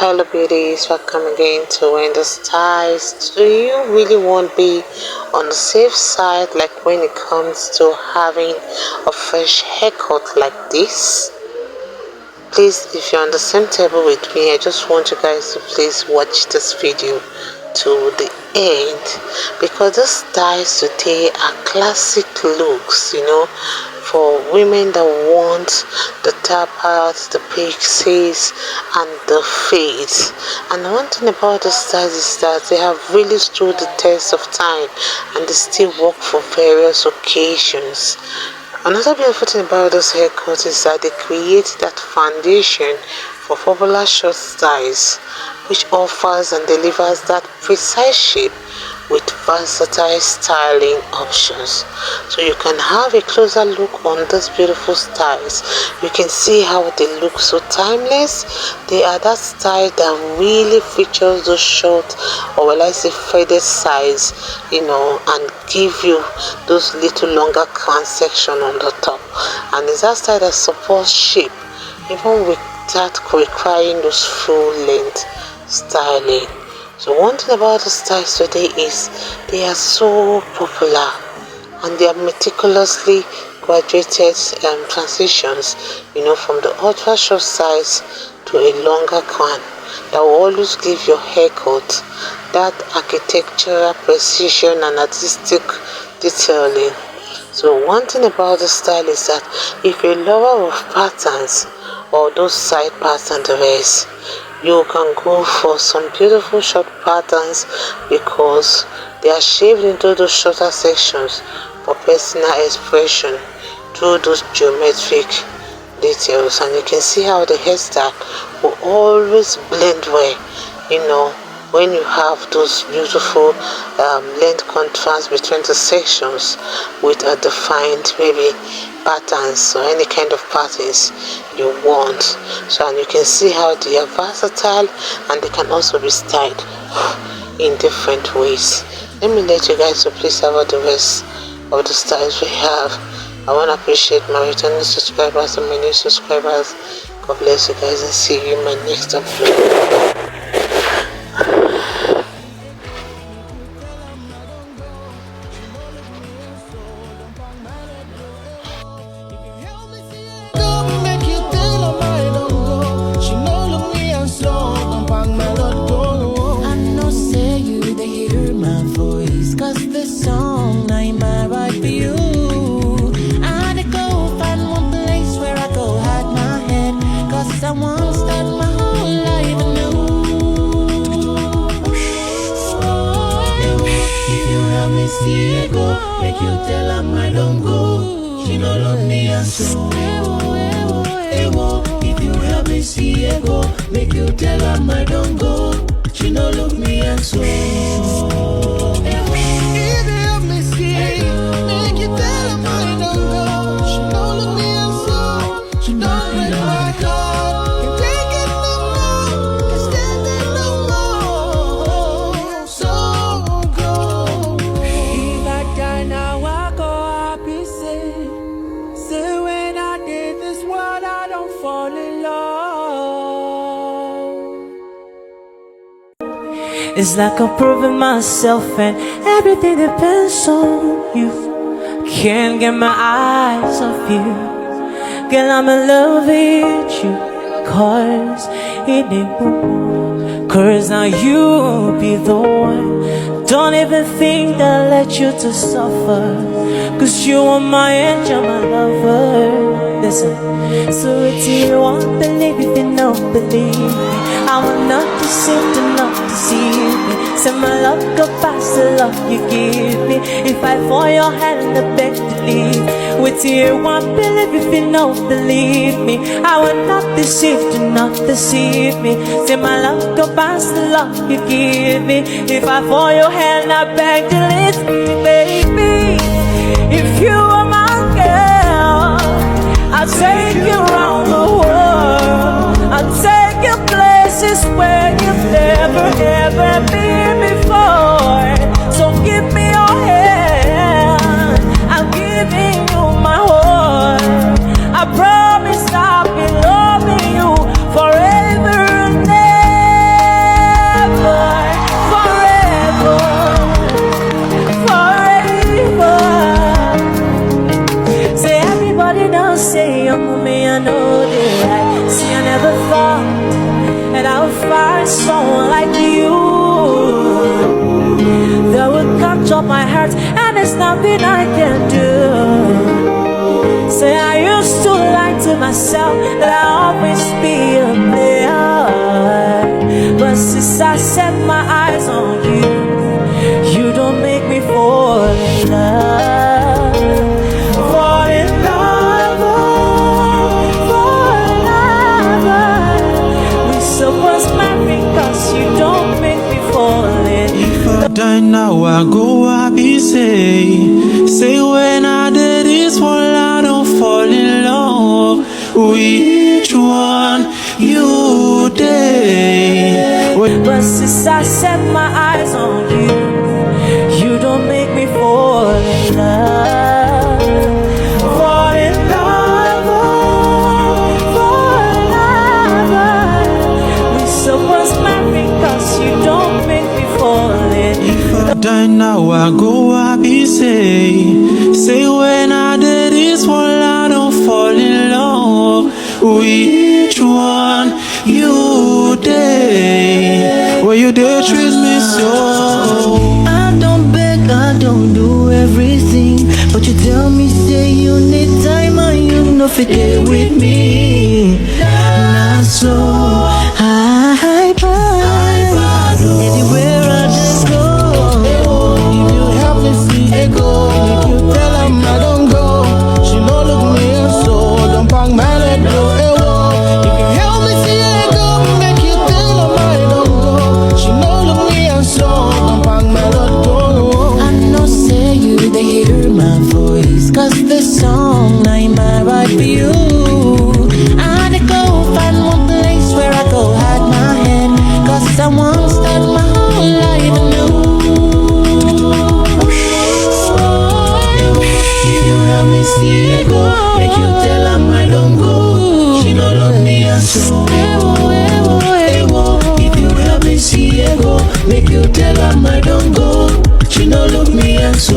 Hello beauties, welcome again to Winnie Styles. Do you really want to be on the safe side, like when it comes to having a fresh haircut like this? Please, if you're on the same table with me, I just want you guys to please watch this video to the end, because the styles today are classic looks, for women that want the tapered, the pixies, and the fades. And one thing about the styles is that they have really stood the test of time and they still work for various occasions. Another beautiful thing about this haircut is that they create that foundation for popular short styles, which offers and delivers that precise shape with versatile styling options. So you can have a closer look on these beautiful styles. You can see how they look so timeless. They are that style that really features those short, or will I say faded sides, and give you those little longer crown section on the top. And it's that style that supports shape even without requiring those full length styling. So one thing about the styles today is they are so popular and they are meticulously graduated transitions, from the ultra short size to a longer crown that will always give your haircut that architectural precision and artistic detailing. So one thing about the style is that if you're a lover of patterns or those side parts and the rest, you can go for some beautiful short patterns because they are shaved into those shorter sections for personal expression through those geometric details. And you can see how the hairstyle will always blend well, when you have those beautiful length contrast between the sections with a defined maybe patterns or any kind of patterns you want. So, and you can see how they are versatile and they can also be styled in different ways. Let me let you guys to please have the rest of the styles we have. I want to appreciate my returning subscribers and my new subscribers. God bless you guys and see you in my next upload. Make you tell her I don't go. She no love me and so. If you help me see her go, make you tell her I don't go. She no love me and so. If you help me see, make you tell her I don't go. She no love me and so. She don't break my heart. Can't take it no more. Can't stand it no more. So go. If I die now, I go happy. Say when I did this world, I don't fall in love. It's like I'm proving myself and everything depends on you. Can't get my eyes off you. Girl, I'm in love with you. Cause it ain't no. Cause now you be the one. Don't even think that I let you to suffer. Cause you are my angel, my lover. Listen, so if you won't believe, if you don't believe me, I will not deceive, do not deceive me. Say my love go past the love you give me. If I fall your hand, I beg to leave. With you won't believe, if you don't believe me, I will not deceive, do not deceive me. Say my love go past the love you give me. If I fall your hand, I beg to leave me, baby. If you are my girl, I'll take you around the world. I'll take you places where you've never ever been before. So give me your hand, I'm giving you my heart. I promise I'll be loving you forever and ever. that I'll find someone like you that will capture my heart, and there's nothing I can do. Say I used to lie to myself that I'll always be a player, but since I set my eyes on you, you don't make me fall in love. Fall in love, fall in love. We supposed marry, cause you don't make me fall in love. If I die now, I go happy, say when I did this one, I don't fall in love. Which one you did? But since I set my eyes on you, you don't make me fall in love. Fall in love, fall in love. We supposed marry, cause you don't make me fall in love. If I die now, I go happy, say when I did this one, I don't fall in love. Which one you did? Well, you did treat me so. I don't beg, I don't do everything, but you tell me say you need time and you know fit there with me. Not so high, anywhere I just go. If you help me see it go, if you tell them I don't go, she no look me and so don't pang my leg go. If you help me see it go, make you tell them I don't go, she no look me and so don't pang my leg go. I know say you they hear my voice, cause the song I'm right for you. I go find one place where I go hide my head, cause I won't start my whole life anew. If you help me see it go, make you tell her I don't go, she no love me and so. If you help me see it go, make you tell her I don't go, she no love me and so.